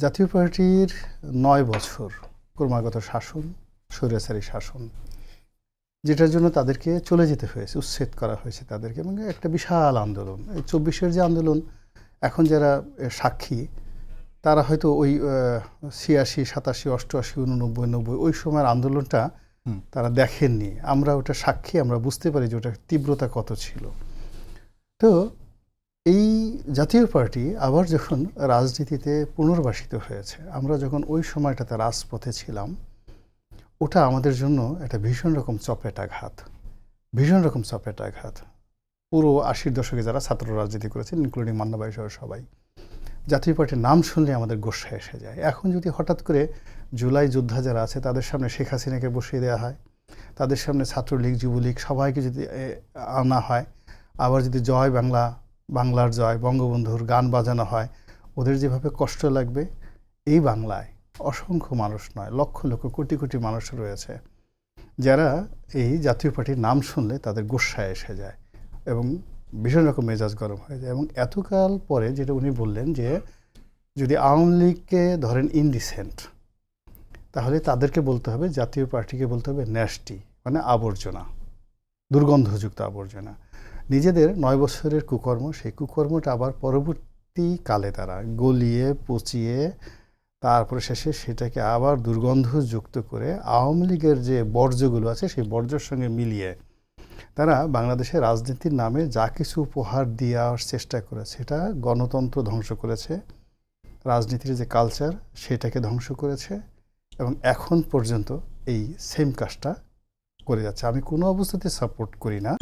জাতীয় পার্টির ৯ বছর ক্রমাগত শাসন, স্বৈরাচারী শাসন, যেটার জন্য তাদেরকে চলে যেতে হয়েছে, উচ্ছেদ করা হয়েছে তাদেরকে, এবং একটা বিশাল আন্দোলন। এই ২৪-এর যে আন্দোলন, এখন যারা সাক্ষী তারা হয়তো ওই ৮৬, ৮৭, ৮৮, ৮৯, ৯০ ওই সময়ের আন্দোলনটা তারা দেখেননি। আমরা ওটা সাক্ষী, আমরা বুঝতে পারি যে ওটার তীব্রতা কত ছিল। তো এই জাতীয় পার্টি আবার যখন রাজনীতিতে পুনর্বাসিত হয়েছে, আমরা যখন ওই সময়টাতে রাজপথে ছিলাম, ওটা আমাদের জন্য একটা ভীষণ রকম চপেটাঘাত, ভীষণ রকম চপেটাঘাত। পুরো ৮০-র দশকে যারা ছাত্র রাজনীতি করেছেন, ইনক্লুডিং মান্না ভাই সহ সবাই, জাতীয় পার্টির নাম শুনলে আমাদের গোসা এসে যায়। এখন যদি হঠাৎ করে জুলাই যোদ্ধা যারা আছে তাদের সামনে শেখ হাসিনাকে বসিয়ে দেওয়া হয়, তাদের সামনে ছাত্রলীগ, যুবলীগ সবাইকে যদি আনা হয়, আবার যদি জয় বাংলা, বাংলার জয়, বঙ্গবন্ধুর গান বাজানো হয়, ওদের যেভাবে কষ্ট লাগবে। এই বাংলায় অসংখ্য মানুষ নয়, লক্ষ লক্ষ, কোটি কোটি মানুষ রয়েছে যারা এই জাতীয় পার্টির নাম শুনলে তাদের গোসায় এসে যায় এবং ভীষণ রকম মেজাজ গরম হয়ে যায়। এবং এতকাল পরে যেটা উনি বললেন যে যদি আওয়ামী লীগকে ধরেন ইনডিসেন্ট, তাহলে তাদেরকে বলতে হবে, জাতীয় পার্টিকে বলতে হবে ন্যাস্টি, মানে আবর্জনা, দুর্গন্ধযুক্ত আবর্জনা। নিজেদের ৯ বছরের কুকর্ম, সেই কুকর্মটা আবার পরবর্তীকালে তারা গলিয়ে পচিয়ে তারপরে শেষে সেটাকে আবার দুর্গন্ধযুক্ত করে আওয়ামী লীগের যে বর্জ্যগুলো আছে সেই বর্জ্যের সঙ্গে মিলিয়ে তারা বাংলাদেশের রাজনীতির নামে যা কিছু উপহার দেওয়ার চেষ্টা করেছে, সেটা গণতন্ত্র ধ্বংস করেছে, রাজনীতির যে কালচার সেটাকে ধ্বংস করেছে, এবং এখন পর্যন্ত এই সেম কাজটা করে যাচ্ছে। আমি কোনো অবস্থাতে সাপোর্ট করি না।